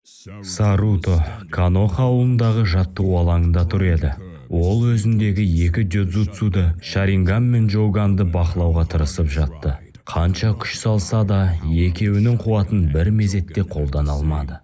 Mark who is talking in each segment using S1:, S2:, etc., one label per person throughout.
S1: Саруто Каноха ауылындағы жаттығу алаңында тұр еді. Ол өзіндегі екі джудзуцуды, Шаринган мен Джоганды бақылауға тырысып жатты. Қанша күш салса да, екеуінің қуатын бір мезетте қолдана алмады.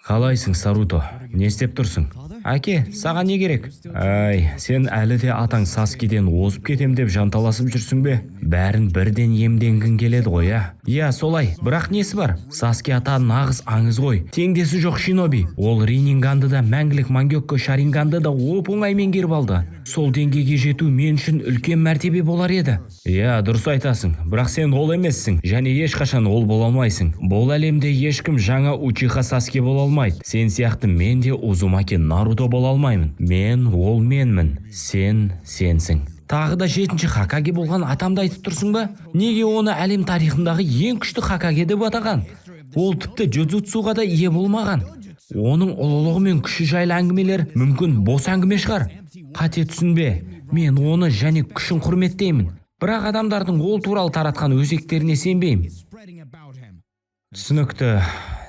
S1: Қалайсың, Саруто? Не істеп тұрсың? Әке, саған не керек? Ай, сен әлі де атаң Саскиден озып кетем деп жанталасып жүрсің бе? Бәрін бірден емденгің келеді ғой, а? Иә, солай. Бірақ несі бар? Саски ата нағыз аңыз ғой. Теңдесі жоқ шиноби. Ол Рининганды да мәңгілік Мангёкко Шаринганды да оп-оңай меңгеріп алды. Сол деңгейге жету мен үшін үлкен мәртебе болар еді. Иә, дұрыс айтасың. Бірақ сен ол емессің, және ешқашан ол бола алмайсың. Бұл әлемде ешкім жаңа Учиха Саски бола алмайды. Сен сияқты мен де Узумаки Наруто бола алмаймын. Мен ол менмін. Сен сенсің. Тағы да 7-ші Хокаге болған атамды айтып тұрсың ба? Неге оны әлем тарихындағы ең күшті Хокаге деп атаған? Ол тіпті джудзуцуға да ие болмаған. Оның ұлылығы мен күші жайлы әңгімелер мүмкін бос әңгіме шығар. Қате түсінбе. Мен оны және күшін құрметтеймін. Бірақ адамдардың ол туралы таратқан өзектеріне сенбеймін. Түсінікті.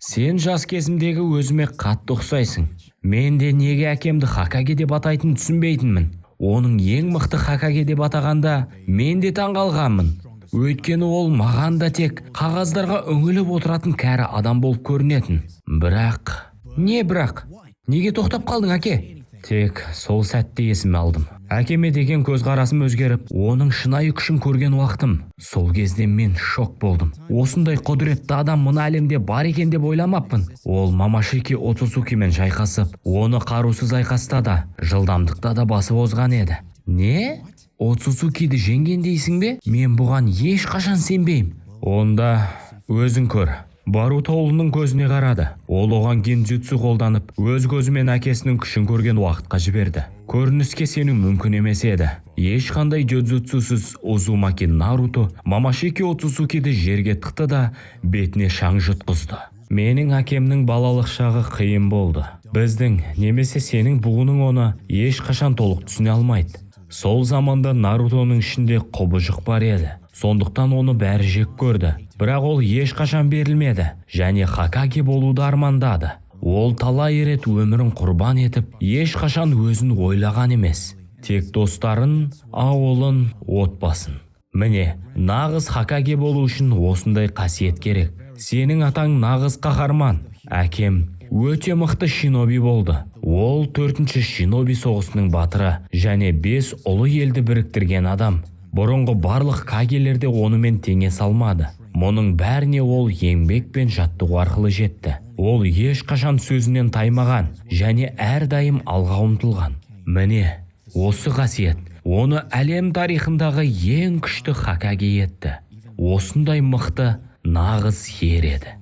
S1: Сен жас кезімдегі өзіме қатты ұқсайсың. Мен де неге әкемді Хокаге деп атайтын түсінбейтінмін. Оның ең мықты Хокаге деп атағанда мен де таңғалғанмын. Өйткені ол маған да тек қағаздарға үңіліп отыратын кәрі адам болып көрінетін. Бірақ... Не бірақ? Неге тоқтап қалдың, әке? Тек сол сәтте есіме алдым. Әкеме деген көзқарасым өзгеріп, оның шынайы күшін көрген уақытым. Сол кезде мен шок болдым. Осындай құдіретті адам мына әлемде бар екен деп ойламаппын. Ол Мамашики Оцусукимен шайқасып, оны қарусыз айқаста да, жылдамдықта да басып озған еді. Не? Оцусукиді жеңген дейсің бе? Мен бұған ешқашан сенбеймін. Онда өзің көр. Баруто ұлының көзіне қарады. Ол оған гинджутсу қолданып, өз көзімен әкесінің күшін көрген уақытқа жіберді. Көрініске сену мүмкін емес еді. Ешқандай джудзуцусыз Узумаки Наруто Мамашики Оцусукиді жерге тықты да бетіне шаң жұтқызды. Менің әкемнің балалық шағы қиын болды. Біздің, немесе сенің буының оны ешқашан толық түсіне алмайды. Сол заманда Нарутоның ішінде құбыжық бар еді. Сондықтан оны бәрі жек көрді. Бірақ ол ешқашан берілмеді және Хокаге болуды армандады. Ол талай рет өмірін құрбан етіп, ешқашан өзін ойлаған емес. Тек достарын, ауылын, отбасын. Міне, нағыз Хокаге болу үшін осындай қасиет керек. Сенің атаң нағыз қаһарман. Әкем өте мықты шиноби болды. Ол 4-ші шиноби соғысының батыры және 5 ұлы елді біріктірген адам. Бұрынғы барлық кагелерде онымен теңе салмады. Мұның бәріне ол еңбек пен жаттығу арқылы жетті. Ол ешқашан сөзінен таймаған және әрдайым алға ұмтылған. Міне, осы қасиет оны әлем тарихындағы ең күшті Хокаге етті. Осындай мықты, нағыз ер еді.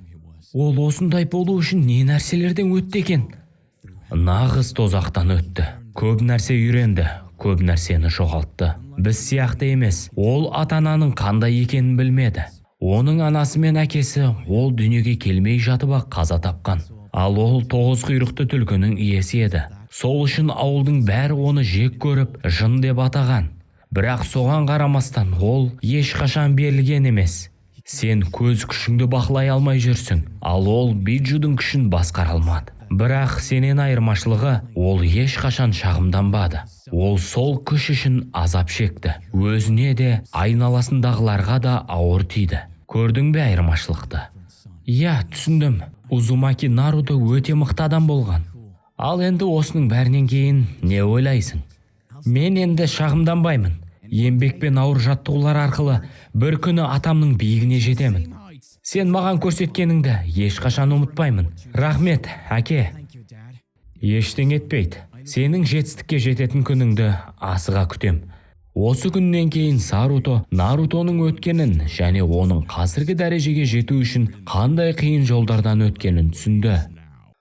S1: Ол осындай болу үшін не нәрселерден өтті екен? Нағыз тозақтан өтті. Көп нәрсе үйренді, көп нәрсені жоғалтты. Біз сияқты емес, ол ата-ананың қандай екенін білмеді. Оның анасы мен әкесі ол дүниеге келмей жатып-ақ қаза тапқан. Ал ол 9 құйрықты түлкінің иесі еді. Сол үшін ауылдың бәрі оны жек көріп, жын деп атаған. Бірақ соған қарамастан ол ешқашан берілген емес. Сен көз күшіңді бақылай алмай жүрсің, ал ол биджудың күшін басқара алмады. Бірақ сенен айырмашылығы, ол ешқашан шағымданбады. Ол сол күш үшін азап шекті. Өзіне де, айналасындағыларға да ауыр тиді. Көрдің бе айырмашылықты? Иә, түсіндім. Узумаки Наруто өте мықты адам болған. Ал енді осының бәрінен кейін не ойлайсың? Мен енді шағымданбаймын. Еңбек пен ауыр жаттығулар арқылы бір күні атамның биігіне жетемін. Сен маған көрсеткеніңді ешқашан ұмытпаймын. Рахмет, әке. Ештеңе етпейді. Сенің жетістікке жететін күніңді асыға күтем. Осы күннен кейін Саруто Нарутоның өткенін және оның қазіргі дәрежеге жету үшін қандай қиын жолдардан өткенін түсінді.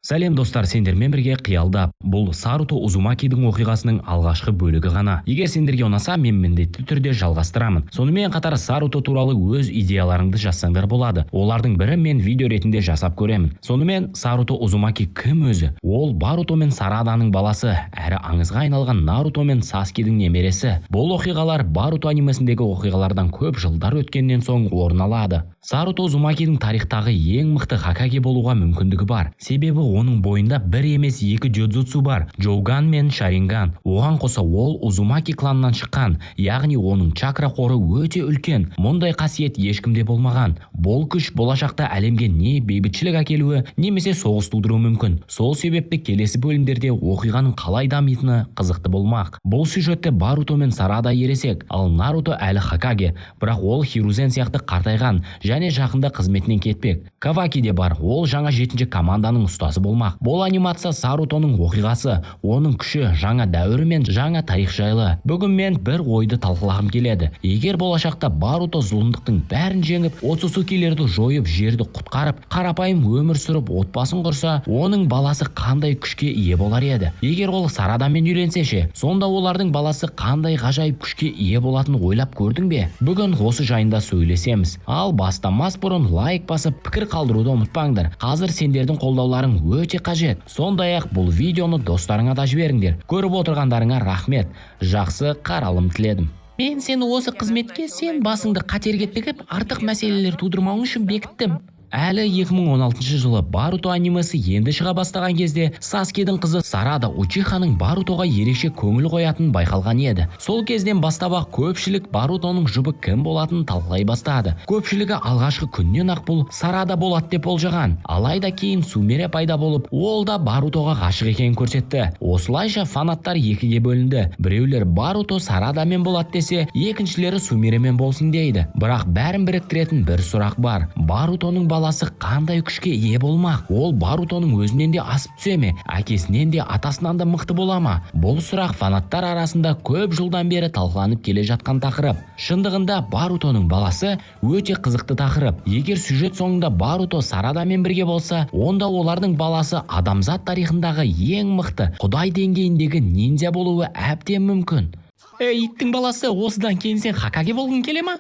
S1: Сәлем достар, сендермен бірге қиялдап, бұл Саруто Узумакидің оқиғасының алғашқы бөлігі ғана. Егер сендерге ұнаса, мен міндетті түрде жалғастырамын. Сонымен қатар Саруто туралы өз идеяларыңды жазсаңдар болады. Олардың бірі мен видео ретінде жасап көремін. Сонымен Саруто Узумаки кім өзі? Ол Баруто мен Сараданың баласы, әрі аңызға айналған Наруто мен Саскидің немересі. Бұл оқиғалар Баруто анимесіндегі оқиғалардан көп жылдар өткеннен соң орын алады. Саруто Узумакидің тарихтағы ең мықты Хокаге болуға мүмкіндігі бар. Себебі оның бойында бір емес екі джудзутсу бар, Джоуган мен Шаринган. Оған қоса ол Узумаки кланынан шыққан, яғни оның чакра қоры өте үлкен. Мұндай қасиет ешкімде болмаған. Бұл күш болашақта әлемге не бейбітшілік әкелуі, немесе соғыс тудыруы мүмкін. Сол себепті келесі бөлімдерде оқиғаның қалай дамитыны қызықты болмақ. Бұл сюжетте Баруто мен Сарада ересек, ал Наруто әлі Хокаге, бірақ ол Хирузен сияқты қартайған және жақында қызметінен кетпек. Каваки де бар, ол жаңа 7-ші команданың ұстасы болмақ. Бұл анимация Сарутоның оқиғасы, оның күші, жаңа дәуірі мен жаңа тарих жайлы. Бүгін мен бір ойды талқылағым келеді. Егер болашақта Баруто зұлымдықтың бәрін жеңіп, Оцусукилерді жойып, жерді құтқарып, қарапайым өмір сүріп, отбасын құрса, оның баласы қандай күшке ие болар еді? Егер ол Сарадамен үйленсе ше, сонда олардың баласы қандай ғажайып күшке ие болатынын ойлап көрдің бе? Бүгін осы жайында сөйлесеміз. Ал бастамас бұрын лайк басып, пікір қалдыруды ұмытпаңдар. Қазір сендердің қолдауларың өте қажет. Сондай-ақ бұл видеоны достарыңа да жіберіңдер. Көріп отырғандарыңа рахмет. Жақсы қаралым тіледім. Мен сені осы қызметке сен басыңды қатерге тігіп, артық мәселелер тудырмауың үшін бекіттім. Әлі 2016 жылы Баруто анимасы енді шыға бастаған кезде Саскедің қызы Сарада Учиханың Барутоға ерекше көңіл қоятынын байқалған еді. Сол кезден бастап-ақ көпшілік Барутоның жұбы кім болатынын талқылай бастады. Көпшілігі алғашқы күннен ақ бұл Сарада болады деп болжаған. Алайда кейін Сумире пайда болып, ол да Барутоға ғашық екенін көрсетті. Осылайша фанаттар екіге бөлінді. Біреулер Баруто Сарадамен болады десе, екіншілері Сумиремен болсын дейді. Бірақ бәрін біріктіретін бір сұрақ бар. Барутоның баласы қандай күшке ие болмақ? Ол Барутоның өзінен де асып түсе ме? Әкесінен де атасынан да мықты бола ма? Бұл сұрақ фанаттар арасында көп жылдан бері талқыланып келе жатқан тақырып. Шындығында Барутоның баласы өте қызықты тақырып. Егер сюжет соңында Баруто Сарадамен бірге болса, онда олардың баласы адамзат тарихындағы ең мықты құдай деңгейіндегі ниндзя болуы әбден мүмкін. Иттің баласы, осыдан кейін сен Хокаге болғың келе ма?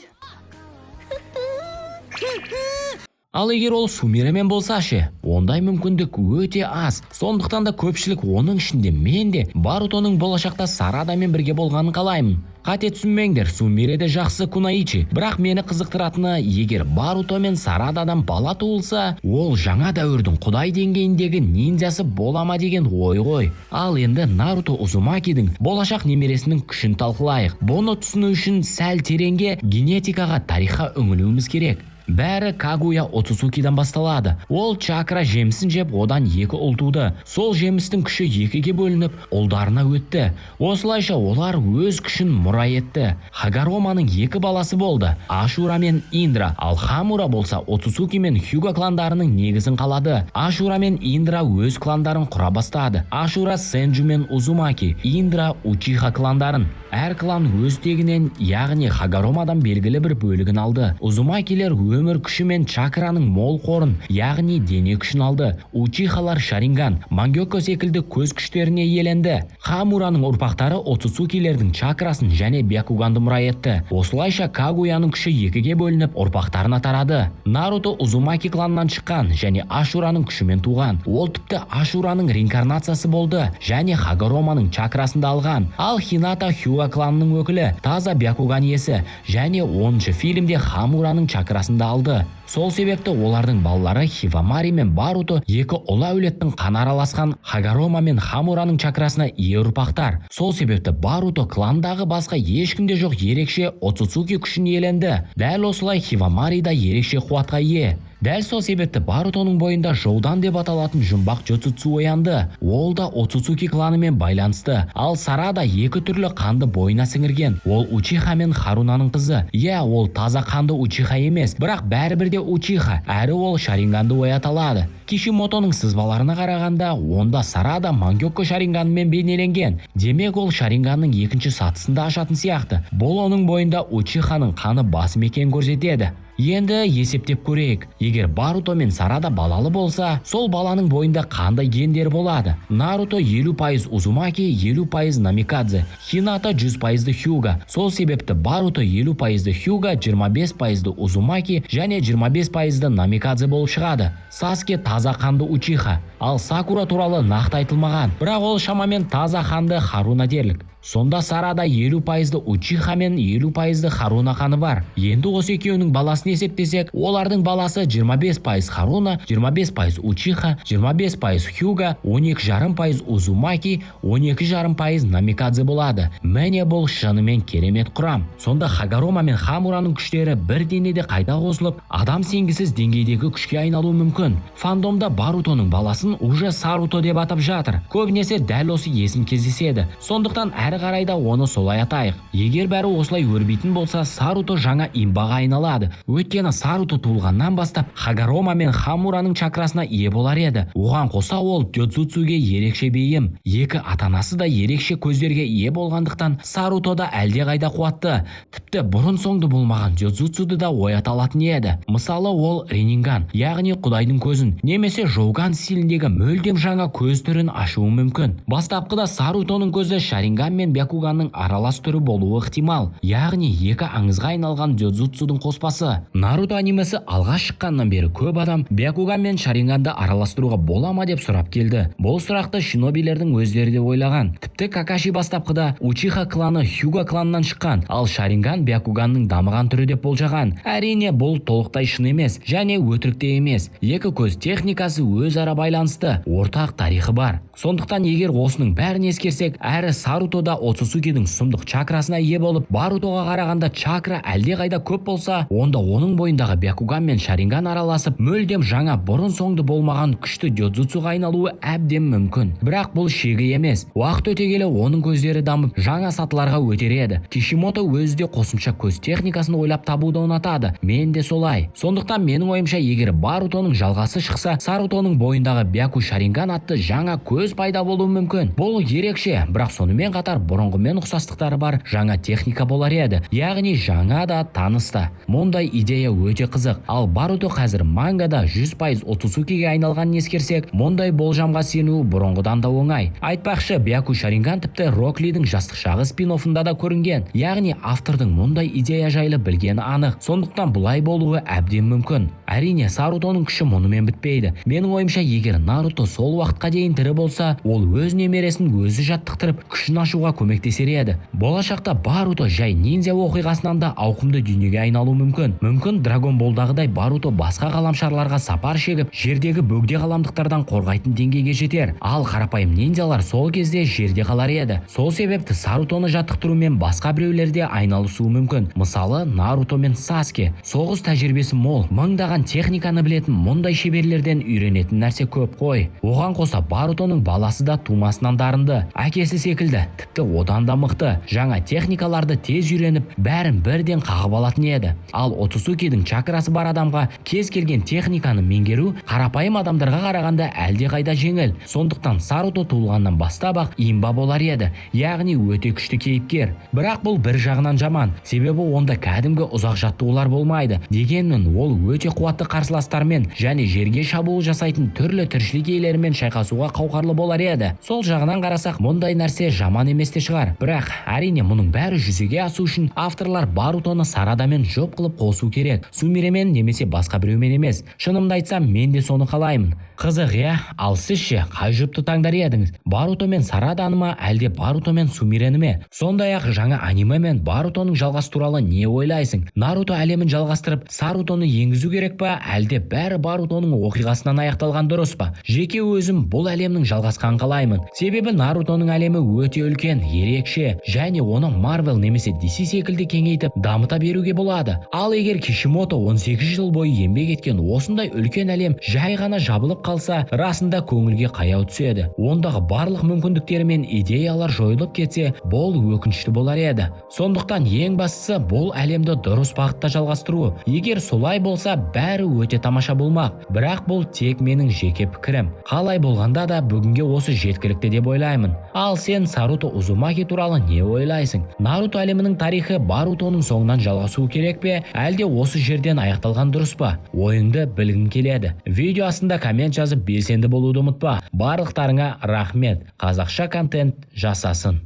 S1: Ал егер ол Сумиремен болса ше, ондай мүмкіндік өте аз. Сондықтан да көпшілік, оның ішінде мен де Барутоның болашақта Сарадамен бірге болғанын қалаймын. Қате түсінбеңдер, Сумире де жақсы Кунаичи. Бірақ мені қызықтыратыны, егер Баруто мен Сарададан бала туылса, ол жаңа дәуірдің құдай деңгейіндегі ниндзясы бола ма деген ой ғой. Ал енді Наруто Узумакидің болашақ немересінің күшін талқылайық. Бұны түсіну үшін сәл тереңге, генетикаға, тарихқа үңілуіміз керек. Бәрі Кагуя Оцусукидан басталады. Ол чакра жемісін жеп, одан 2 ұл туды. Сол жемістің күші 2-ге бөлініп, ұлдарына өтті. Осылайша олар өз күшін мұра етті. Хагароманың 2 баласы болды, Ашура мен Индра. Ал Хамура болса Оцусуки мен Хюга кландарының негізін қалады. Ашура мен Индра өз кландарын құра бастады. Ашура Сенджу мен Узумаки, Индра Учиха кландарын. Әр клан өз тегінен, яғни Хагаромадан белгілі бір бөлігін алды. Узумакилер өмір күші мен чакраның мол қорын, яғни дене күшін алды. Учихалар Шаринган, Мангёко секілді көз күштеріне иеленді. Хамураның ұрпақтары Оцусукилердің чакрасын және Бякуганды мұра етті. Осылайша Кагуяның күші 2-ге бөлініп, ұрпақтарына тарады. Наруто Узумаки кланынан шыққан және Ашураның күшімен туған. Ол тіпті Ашураның реинкарнациясы болды және Хагароманың чакрасында алған. Ал Хината Хюга кланының өкілі, таза Бякуган иесі және 10-шы фильмде Хамураның чакрасында алды. Сол себепті олардың балалары Хивамари мен Баруто 2 ұлы әулеттің қаны араласқан Хагарома мен Хамураның чакрасына ие ұрпақтар. Сол себепті Баруто кландағы басқа ешкімде жоқ ерекше Оцусуки күшін иеленді. Дәл осылай Хивамари да ерекше қуатқа ие. Дәл сол себепті Барутоның бойында Жоудан деп аталатын жұмбақ джуцутсу оянды. Ол да Оцусуки кланымен байланысты. Ал Сарада 2 түрлі қанды бойына сіңірген. Ол Учиха мен Харунаның қызы. Ол таза қанды Учиха емес, бірақ бәрібір де Учиха, әрі ол Шаринганды оята алады. Кишимотоның сызбаларына қарағанда, онда Сарада Мангёко Шаринганымен бейнеленген. Демек ол Шаринганның 2-ші сатысында ашатын сияқты. Бұл оның бойында Учиханың қаны басым екенін көрсетеді. Енді есептеп көрейік. Егер Баруто мен Сарада балалы болса, сол баланың бойында қандай гендер болады? Наруто 50% Узумаки, 50% Намикадзе, Хината 100% Хюга. Сол себепті Баруто 50% Хюга, 25% Узумаки және 25% Намикадзе болып шығады. Саске таза қанды Учиха. Ал Сакура туралы нақты айтылмаған, бірақ ол шамамен таза ханды Харуна дерлік. Сонда Сарада 50% Учиха мен 50% Харуна ханы бар. Енді осы екеуінің баласын есептесек, олардың баласы 25% Харуна, 25% Учиха, 25% Хьюга, 12,5% Узумаки, 12,5% Намикадзе болады. Міне бұл шынымен керемет құрам. Сонда Хагарома мен Хамураның күштері бір денеде қайта қосылып, адам сенгісіз деңгейдегі күшке айналуы мүмкін. Фандомда Барутоның баласын уже Саруто деп атап жатыр. Көбінесе дәл осы есім кездеседі. Сондықтан әрі қарайда оны солай атайық. Егер бәрі осылай өрбейтін болса, Саруто жаңа имбаға айналады. Өйткені Саруто туылғаннан бастап Хагарома мен Хамураның чакрасына ие болар еді. Оған қоса ол Дёдзуцуге ерекше бейім. Екі атанасы да ерекше көздерге ие болғандықтан Саруто да әлдеқайда қуатты. Тіпті бұрын соңды болмаған Дёдзуцуды да оята алатын еді. Мысалы ол Ренинган, яғни құдайдың көзін, немесе Жоуган стиліндегі мүлдем жаңа көз түрін ашуы мүмкін. Бастапқыда Сарутоның көзі Шаринган мен Бякуганның аралас түрі болуы ықтимал, яғни екі аңызға айналған Дёдзуцудың қоспасы. Наруто анимесі алғаш шыққаннан бері көп адам Бякуган мен Шаринганды араластыруға бола ма деп сұрап келді. Бұл сұрақты шинобилердің өздері де ойлаған. Тіпті Какаши бастапқыда Учиха кланы Хьюга кланынан шыққан, ал Шаринган Бякуганның дамыған түрі деп болжаған. Әрине бұл толықтай шын емес және өтірік те емес. Екі көз техникасы өзара байланысты, ортақ тарихы бар. Сондықтан егер осының бәрін ескерсек, әрі Сарутода Оцусукидің сұмдық чакрасына ие болып, Барутоға қарағанда чакра әлдеқайда көп болса, онда оның бойындағы Бякуган мен Шаринган араласып, мүлдем жаңа бұрын соңды болмаған күшті Дёдзуцуға айналуы әбден мүмкін. Бірақ бұл шегі емес. Уақыт өте келе оның көздері дамып, жаңа сатыларға өтереді. Кишимото өзі де қосымша көз техникасын ойлап табуды ұнатады. Мен де солай. Сондықтан менің ойымша, егер Барутоның жалғасы шықса, Сарутоның бойындағы Бяку Шаринган атты жаңа көз пайда болуы мүмкін. Бұл ерекше, бірақ сонымен қатар бұрынғымен ұқсастықтары бар жаңа техника болар еді. Яғни жаңа да танысты. Мұндай идея өте қызық. Ал Баруто қазір мангада 100% Оцусукиге айналғанын ескерсек, мұндай болжамға сену бұрынғыдан да оңай. Айтпақшы, Бяку Шаринган тіпті Рок Лидің жастық шағы спин-оффында да көрінген. Яғни автордың мұндай идея жайлы білгені анық. Сондықтан бұлай болуы әбден мүмкін. Әрине, Сарутоның күші мұнымен бітпейді. Менің ойымша, егер Наруто сол уақытқа дейін тірі болса, ол өз немересін өзі жаттықтырып, күшін ашуға көмектесер еді. Болашақта Баруто жай ниндзя оқиғасынан да ауқымды дүниеге айналу мүмкін. Мүмкін Драгон Болдағыдай Баруто басқа ғаламшарларға сапар шегіп, жердегі бөгде ғаламдықтардан қорғайтын деңгейге жетер. Ал қарапайым ниндзялар сол кезде жерде қалар еді. Сол себепті Сарутоны жаттықтырумен басқа біреулерде айналысуы мүмкін. Мысалы, Наруто мен Саске. Соғыс тәжірибесі мол, мыңдаған техниканы білетін мұндай шеберлерден үйренетін нәрсе көп қой. Оған қоса Барутоның баласы да тумасынан дарынды, әкесі секілді, тіпті одан да мықты. Жаңа техникаларды тез үйреніп, бәрін бірден қағып алатын еді. Ал Оцусукидің чакрасы бар адамға кез келген техниканы меңгеру қарапайым адамдарға қарағанда әлдеқайда жеңіл. Сондықтан Саруто туылғаннан бастап-ақ имба болар еді, яғни өте күшті кейіпкер. Бірақ бұл бір жағынан жаман, себебі онда кәдімгі ұзақ жаттығулар болмайды. Дегенмен ол өте қуатты қарсыластармен және жерге шабуыл жасайтын түрлі тіршілік иелерімен шайқасуға қауқарлы болар еді. Сол жағынан қарасақ, мұндай нәрсе жаман емес те шығар. Бірақ әрине мұның бәрі жүзеге асу үшін авторлар Барутоны Сарадамен жоп қылып қосу керек. Сумиремен немесе басқа біреумен емес. Шынымды айтсам, мен де соны қалаймын. Қызық, иә? Ал сіз ше, қай жұпты таңдар едіңіз? Баруто мен Сараданы ма, әлде Баруто мен Сумирені ме? Сондай-ақ жаңа аниме мен Барутоның жалғасы туралы не ойлайсың? Наруто әлемін жалғастырып, Сарутоны енгізу керек па, әлде бәрі Барутоның оқиғасынан аяқталған дұрыс па? Жеке өзім бұл әлемнің жалғасқан қалаймын. Себебі Нарутоның әлемі өте үлкен, ерекше, және оны Marvel немесе DC секілді кеңейтіп, дамыта беруге болады. Ал егер Кишимото 18 жыл бойы еңбек еткен осындай үлкен әлем жай ғана жабылып қалса, расында көңілге қаяу түседі. Ондағы барлық мүмкіндіктері мен идеялар жойылып кетсе, бұл өкінішті болар еді. Сондықтан ең бастысы бұл әлемді дұрыс бағытта жалғастыру. Егер солай болса, бәрі өте тамаша болмақ. Бірақ бұл тек менің жеке пікірім. Қалай болғанда да бүгінге осы жеткілікті деп ойлаймын. Ал сен Саруто Узумаки туралы не ойлайсың? Наруто әлемінің тарихы Барутоның соңынан жалғасуы керек пе, әлде осы жерден аяқталған дұрыс па? Ойыңды білгім келеді. Видео астында коммент жазып белсенді болуды ұмытпа. Барлықтарыңа рахмет. Қазақша контент жасасын.